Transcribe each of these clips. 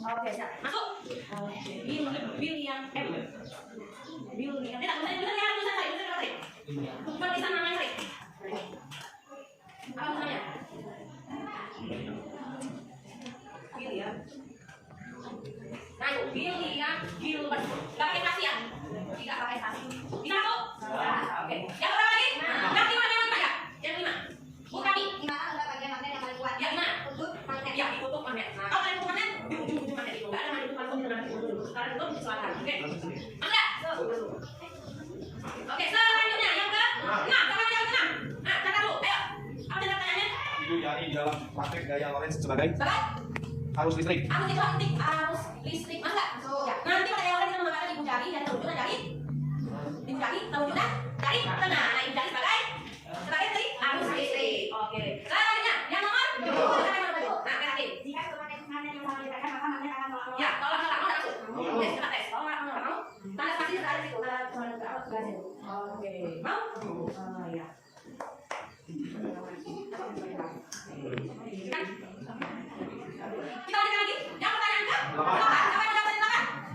Oke, siap. Masuk. William M. William. Tak boleh bener ya, tulisan saya, tulisan saya. Tulisan namanya saya. Apa namanya? William. nanti dulu. Sekarang itu silakan. Oke. Ada. Oke, selanjutnya yang ke 6. Silakan yang ke 6. Nah, catat dulu. Ayo. Apa catatannya? Ibu Yani dalam praktek gaya Lorenz sebagai arus listrik. Arus listrik. Masuk nggak? Masuk. Ya. Nanti pada yang Lorenz mengatakan ibu cari dan terwujudnya cari. Ibu cari, terwujudnya cari tengah. Nah, ibu cari sebagai tadi arus listrik. Oke. Selanjutnya yang nomor 2. Nah, kira jika semuanya yang sama dikatakan maka maknanya akan tolak. Ya, tolak mau langsung. Oke, kita tes. Tolak mau. Tanda spasi sudah ada di situ. Oke. Mau? Oh, ya. Kita lanjutkan lagi. Yang pertanyaan ke 8. Siapa yang menjawab tadi 8?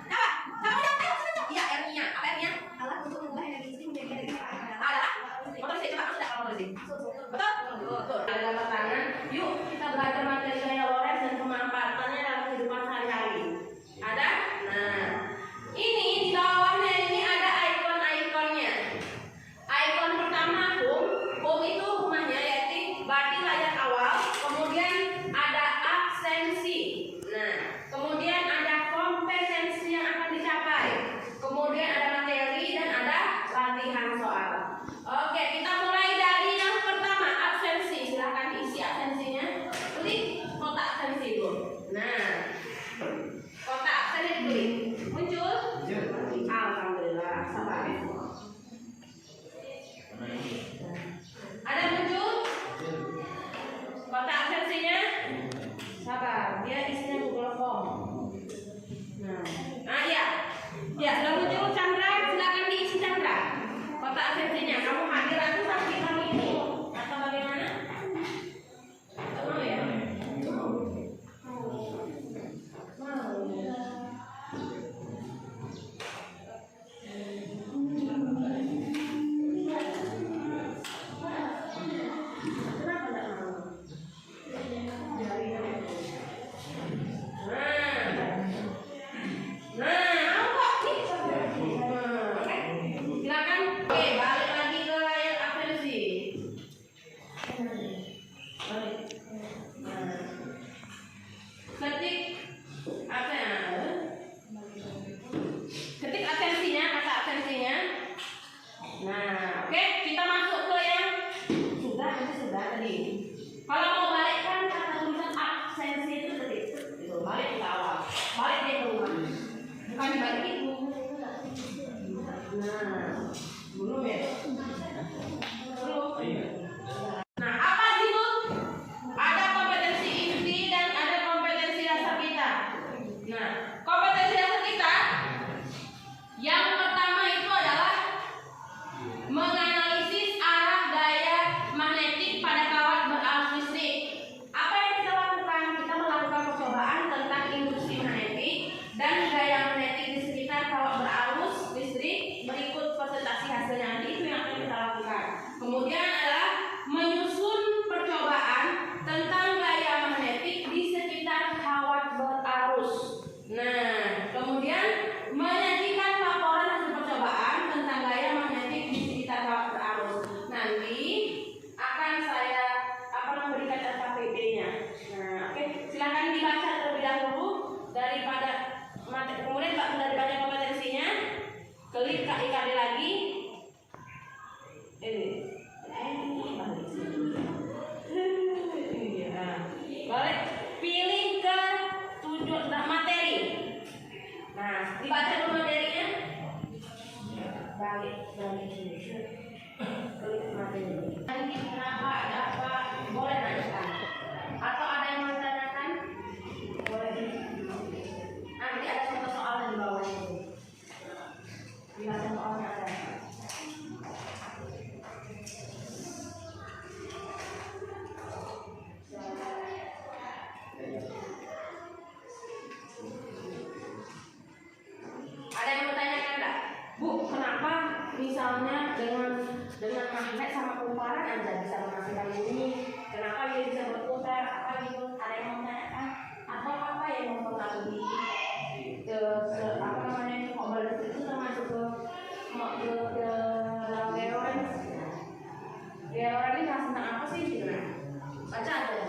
Siapa? Siapa yang menjawab? Iya, R-nya. Apa R-nya? Alat untuk mengubah energi listrik menjadi energi panas. Adalah motor listrik. Coba masuk kalau motor listrik. Betul? Betul. Ada dalam pertanyaan. Yuk, kita belajar materi gaya Lorenz dan pemanfaatannya dalam kehidupan sehari-hari. Ada? Nah, ini di bawahnya ini ada ikon-ikonnya. Ikon pertama home itu rumahnya yaitu body layar awal, kemudian ada absensi. Nah, kemudian ada kompetensi yang akan dicapai. Kemudian ada materi dan ada latihan soal. Oke, kita mulai dari yang pertama, absensi. Silahkan diisi absensinya. Klik kotak absensi itu. Nah, kotak absensi diklik. Muncul? Alhamdulillah, sabar. Ada muncul? Kotak absensinya? Sabar, dia isinya Google Form. Nah, ya. Ya, sudah muncul Chandra, silakan diisi Chandra. Kotak absensinya, kamu hadir atau sakit kamu ini? Atau bagaimana? Mau ya? Mau ya? Ketik absensinya, kata absensinya. Nah, oke, kita masuk ke yang sudah tadi. Kalau mau balik kan kata tulisan absensi itu ketik. Itu balik ke awal. Balik dia ke rumah. Bukan dibalik itu. Nah, belum ya? Belum. Nah, apa itu? Ada kompetensi inti dan ada kompetensi dasar kita. Nah, kompetensi dasar kita yang pertama itu adalah menganalisis arah gaya magnetik pada kawat berarus listrik. Apa yang kita lakukan? Kita melakukan percobaan tentang induksi magnetik dan gaya magnetik di sekitar kawat berarus listrik. Berikut presentasi hasilnya. Nanti itu yang akan kita lakukan. Kemudian adalah menyusun percobaan tentang gaya magnetik di sekitar kawat berarus. Nah, kemudian menyajikan laporan hasil percobaan tentang gaya magnetik di sekitar kawat berarus. Nanti akan saya memberikan SKPD-nya. Nah, oke, silakan dibaca terlebih dahulu daripada materi. Kemudian dari banyak kompetensinya, klik KIKD lagi. Balik, pilih ke materi. Nah, dibaca dulu materinya. Balik sini. Klik materi. Nanti kenapa ada apa? Boleh nanyakan. Atau ada yang mau tanyakan? Boleh. Nanti ada contoh soal di bawah itu. Dibaca soalnya ada. Ada yang mau tanyakan enggak? Bu, kenapa misalnya dengan magnet sama kumparan aja bisa menghasilkan bunyi? Kenapa dia bisa berputar? Apa gitu? Ada yang mau tanyakan? Atau apa yang mempengaruhi kobalt itu termasuk ke dalam Lorenz? Lorenz ini tentang apa sih sebenarnya? Baca aja.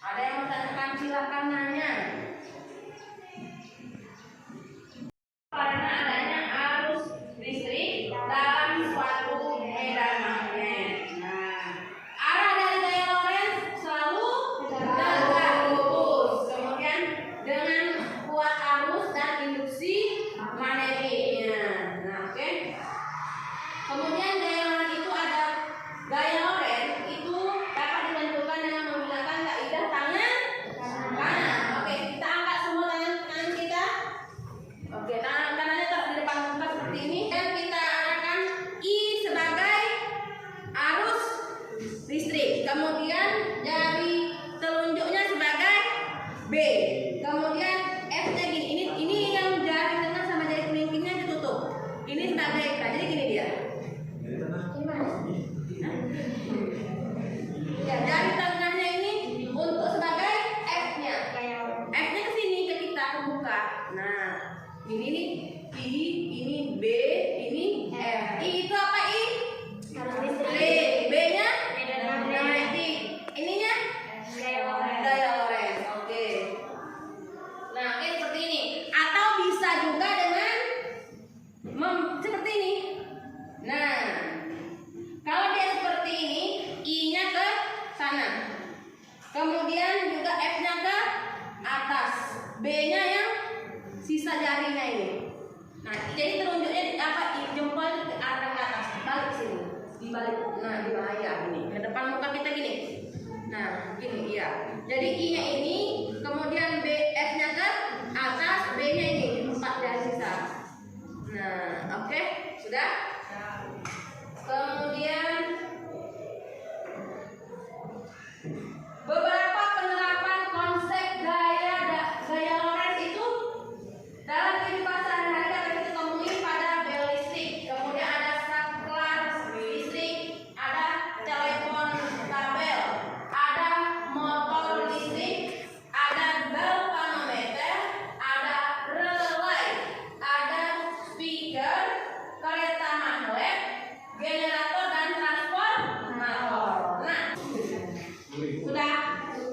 Ada yang mau tanyakan? Silakan nanya. Nah, ini nih I, ini B, ini F. I itu apa I? Harus B. listrik. B-nya? Magnetic. Magnetic. Ininya? Daya lorentz. Daya lorentz. Oke. Nah, oke seperti ini. Atau bisa juga dengan seperti ini. Nah, kalau dia seperti ini, I-nya ke sana. Kemudian juga F-nya ke atas. B-nya yang sisa jarinya ini. Nah, jadi telunjuknya di apa? Jempol ke arah ke atas. Balik sini. Dibalik. Nah, di bawah ya gini. Ke depan muka kita gini. Nah, gini iya. Jadi I-nya ini, kemudian B, F-nya ke atas, B-nya ini 4 jari sisa. Nah, oke, sudah. Kemudian beberapa penerapan konsep gaya lorentz itu dalam kehidupan sehari-hari dapat kita temui pada bel listrik. Kemudian ada saklar listrik, ada telepon kabel, ada motor listrik, ada galvanometer, ada relay, ada speaker, kereta magnet, generator dan transformator. Nah, sudah.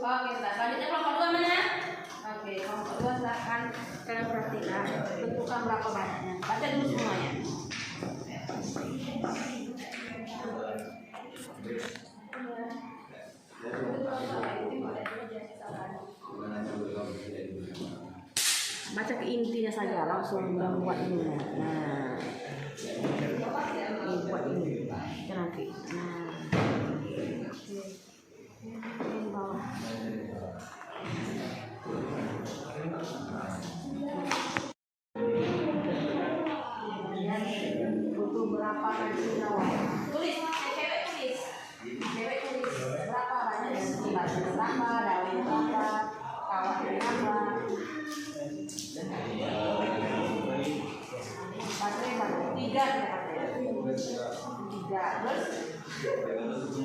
Oke, sudah. Selanjutnya kelompok 2 mana? Oke, kelompok 2 silakan kalian perhatikan bentukan berapa banyaknya. Baca dulu semuanya. Baca ke intinya saja, langsung membuat ini. Nah, ini buat ini. Ya nanti. Nah, ini bawah. Butuh berapa kali jawab? Tulis, cewek tulis. Cewek tulis berapa banyak yang dibaca berapa, daun berapa, kawat berapa. Baterai baru 3 terus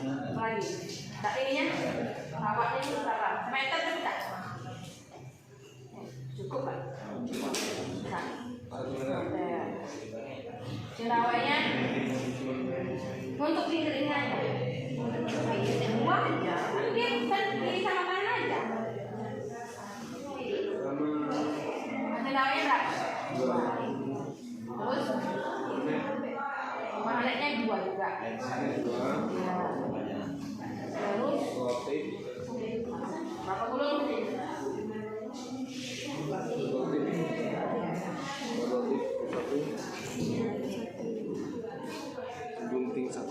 apa lagi? Tak ininya, kawatnya itu berapa? Semeter kan tidak? Cukup kan? Bisa. Cendawanya untuk ini aja. Dua aja. Dia bisa pilih sama kanan aja. Cendawanya berapa? Terus magnetnya 2 juga. Ya. Terus berapa gulung? Gunting 1.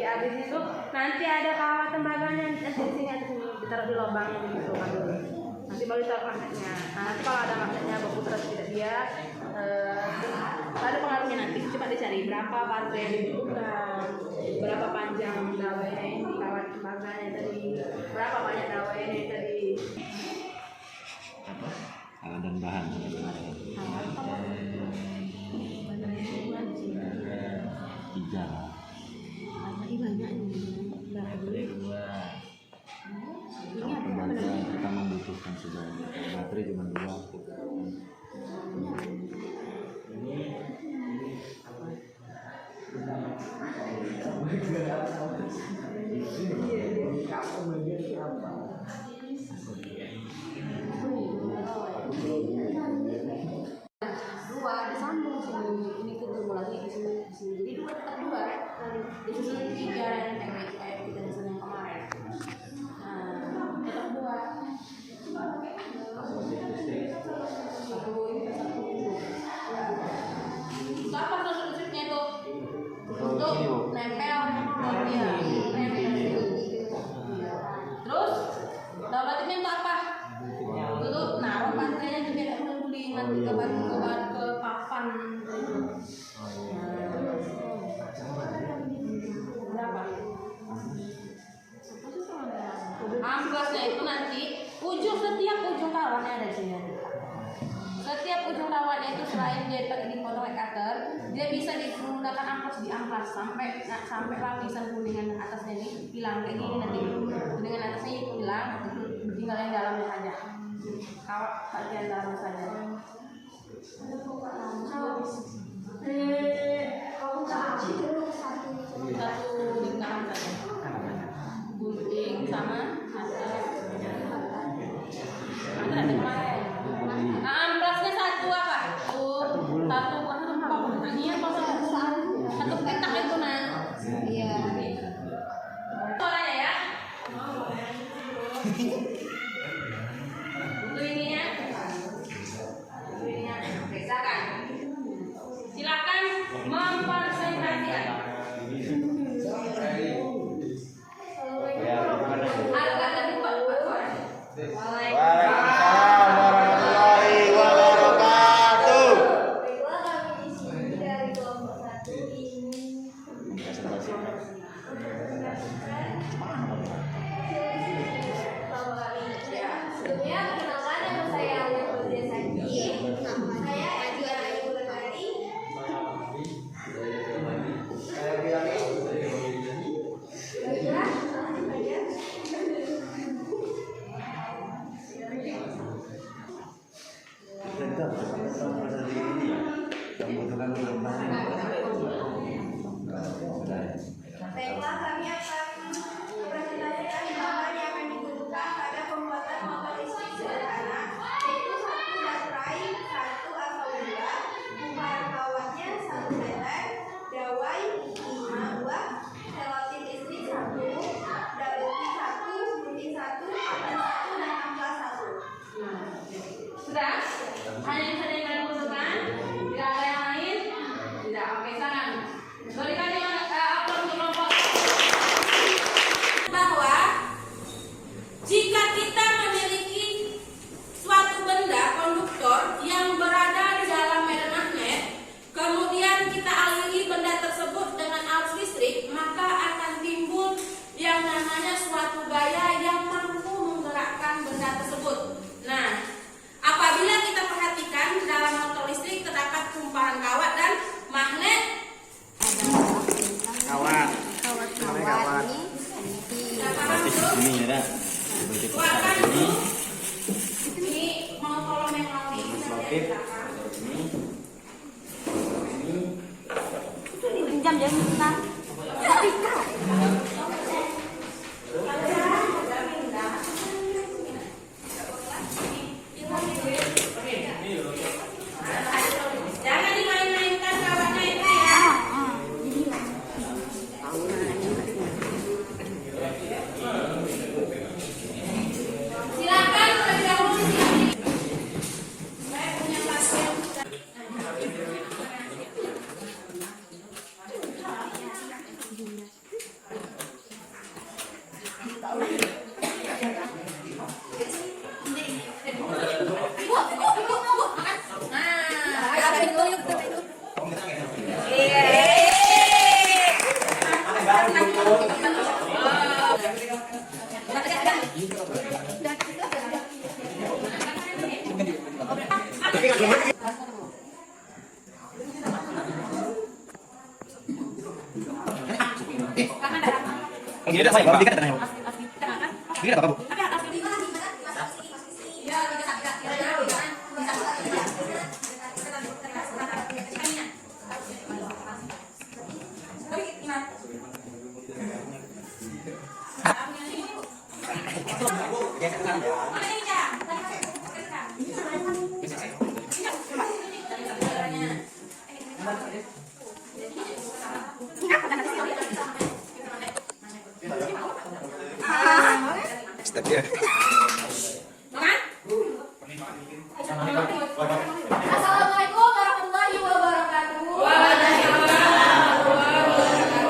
Habis itu nanti ada kawat tembaganya di sini ditaruh di lubangnya gitu kan dulu. Nanti baru ditaruh magnetnya. Nah, nanti kalau ada magnetnya berputar tidak dia ada pengaruhnya nanti. Coba dicari berapa baterai yang dibutuhkan, berapa panjang dawainya ini kawat tembaganya tadi, berapa banyak dawainya tadi. Alat dan bahan. Tiga. Tadi banyak nih. Tembaga kita membutuhkan sebanyak baterai cuma 2. Dua disambung. nempel. Iya, nempel. Terus dapatinnya untuk apa? Itu tuh naruh baterainya juga tidak peduli nanti ke papan. Berapa? Amplasnya itu nanti setiap ujung kawannya ada di sini. Setiap ujung kawannya itu selain dia dipotong pakai cutter, dia bisa menggunakan amplas di amplas sampai lapisan kuningan atasnya ini hilang kayak gini nanti. Kuningan atasnya itu hilang, tinggal yang dalamnya saja. Kawat bagian dalamnya saja. Satu lingkaran saja. Gunting sama ada kemarin. Amplasnya satu apa? Satu petak itu nah. Iya. Suaranya ya. Untuk ininya. Silakan. Silakan mempresentasikan. Waalaikumsalam warahmatullahi wabarakatuh. Baiklah, kami di sini dari kelompok 1 ini sebelumnya perkenalkan nama saya Alia Fadria Saki. Saya Adi Ayu Wulandari. Baiklah, langsung saja. Baiklah, kami akan mempresentasikan bahan yang akan dibutuhkan pada pembuatan motor listrik sederhana, yaitu 1 baterai, 1 alfa-unda, kumparan kawatnya 1 meter, dawai 5 buah, selotip listrik 1, double key 1, gunting 1, papan 1, dan amplas 1. Sudah? Hanya yang saja yang kalian butuhkan? Tidak ada yang lain? Tidak. Oke, silakan. Berikan yang apa untuk kelompok bahwa jika kita memiliki suatu benda konduktor yang berada di dalam medan magnet, kemudian kita aliri benda tersebut dengan arus listrik, maka akan timbul yang namanya suatu gaya yang mampu menggerakkan benda tersebut. Nah, apabila kita perhatikan dalam motor listrik terdapat kumparan kawat dan magnet. Kawat. Ini ada. Ini mau tolong yang lain. Pinjam ya sebentar. Jangan dimain-mainkan kawatnya itu ya. Silakan terlebih dahulu di sini. Saya punya pasien. Ini ada saya, baru dikit ada. Ini ada apa, Bu? Step ya. Assalamualaikum warahmatullahi wabarakatuh. Waalaikumsalam warahmatullahi wabarakatuh.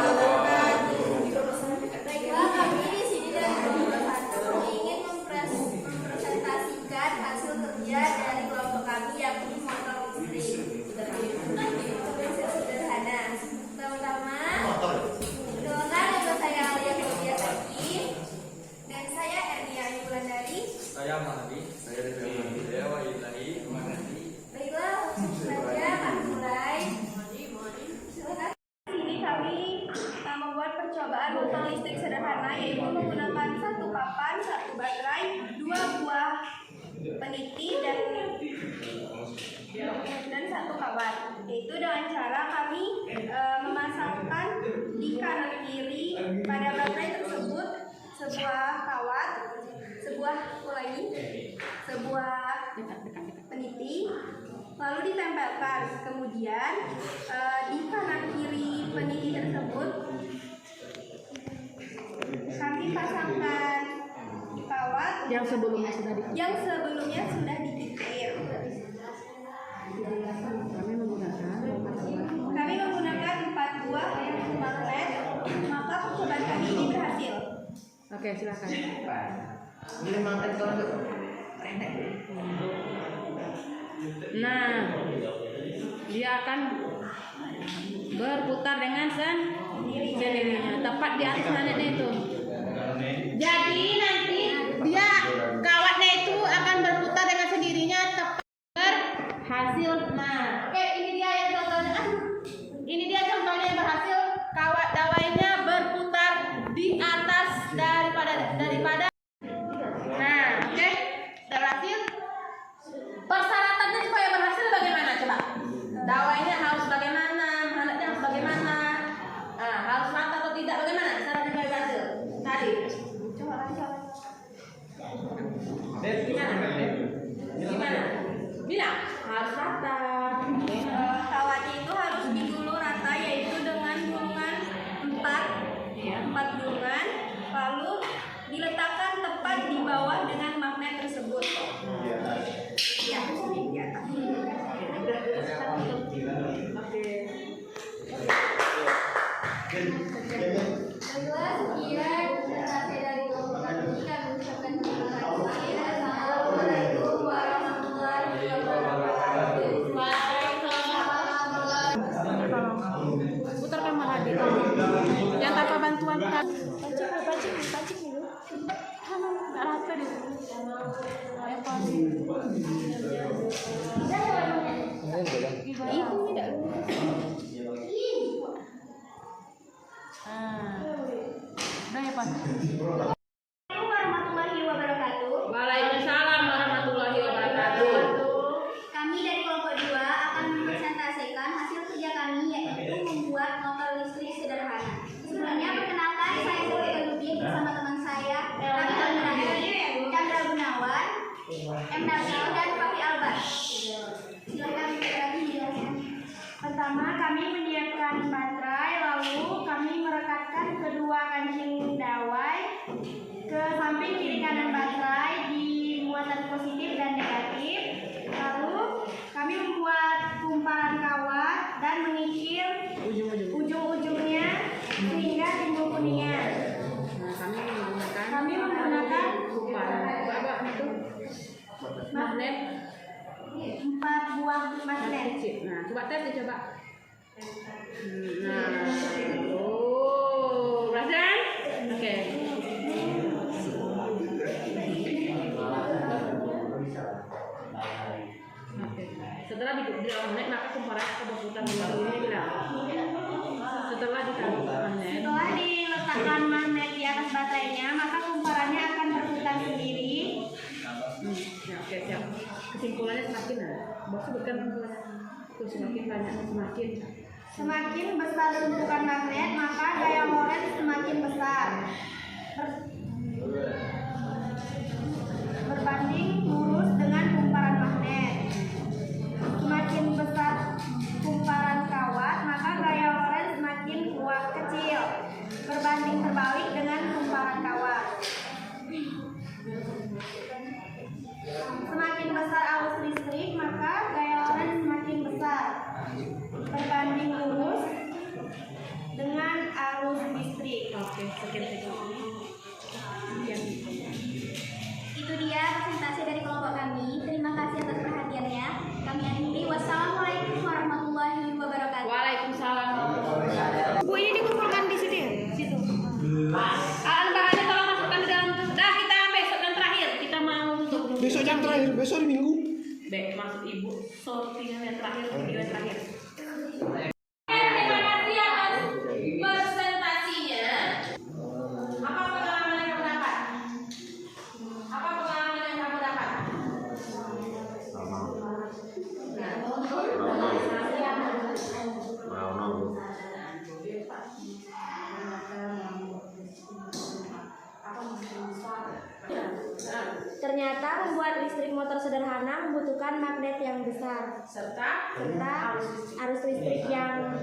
Kemudian di kanan kiri peniti tersebut kami pasangkan kawat Yang sebelumnya sudah dikikir. Kami menggunakan 4 buah magnet, maka percobaan kami ini berhasil. Oke, silakan. Nah, dia akan berputar dengan sendirinya, tepat di atas magnetnya itu. Jadi nanti dia kawatnya itu akan berputar dengan sendirinya tepat berhasil. Nah, oke, ini dia yang contohnya. Ini dia contohnya yang berhasil. Kawat dawainya berputar di atas daripada. Nah, oke, berhasil. Persyaratannya supaya berhasil bagaimana coba? Dawainya harus bagaimana? Magnetnya harus bagaimana? Harus rata atau tidak? Bagaimana cara supaya berhasil? Tadi. Gimana? Bilang harus rata. Kawatnya itu harus digulung rata, yaitu dengan gulungan 4 gulungan, lalu diletakkan tepat di bawah dengan magnet tersebut. Ya, di atas. Putar kamera di yang tanpa bantuan pancing dulu. Nggak rata deh. Yang paling. Ibu tidak. Udah ya, Pak. Warahmatullahi wabarakatuh. Waalaikumsalam warahmatullahi wabarakatuh. Kami dari kelompok 2 akan mempresentasikan hasil kerja kami, yaitu membuat motor listrik sederhana. Sebelumnya perkenalkan, saya Sofia Lubin bersama teman saya Chandra Gunawan, M. Nabil, dan Fafi Albar. Silakan dijelaskan. Pertama, kami menyiapkan baterai, lalu kami merekatkan kedua kancing dawai ke samping kiri kanan baterai di muatan positif dan negatif. Lalu kami membuat kumparan kawat dan mengikir ujung-ujungnya sehingga timbul kuningan. Kami menggunakan kumparan itu magnet 4 buah magnet. Nah, coba tes deh, coba. Berhasil? Oke. Setelah di magnet, maka kumparan akan berputar ini bilang. Setelah ditaruh magnet. Setelah diletakkan magnet di atas baterainya, maka kumparannya akan berputar sendiri. Ya, oke, siap. Kesimpulannya semakin bos sebutkan kesimpulannya. Semakin banyak, Semakin besar bentukan magnet, maka gaya lorentz semakin besar. Berbanding lurus dengan kumparan magnet. Semakin besar kumparan kawat, maka gaya lorentz semakin kecil. Berbanding terbalik dengan kumparan kawat. Semakin besar arus listrik, maka gaya lorentz semakin besar. Berbanding lurus dengan arus listrik. Oke, sekian. Itu dia presentasi dari kelompok kami. Terima kasih atas perhatiannya. Kami akhiri. Wassalamualaikum warahmatullahi wabarakatuh. Waalaikumsalam. Bu, ini dikumpulkan di situ ya? Situ. Bahannya tolong masukkan di dalam. Dah, kita besok yang terakhir. Kita mau untuk Besok yang terakhir, besok hari Minggu. maksud ibu sortingan yang terakhir, video yang terakhir. Ternyata Ternyata membuat listrik motor sederhana membutuhkan magnet yang besar serta serta arus listrik yang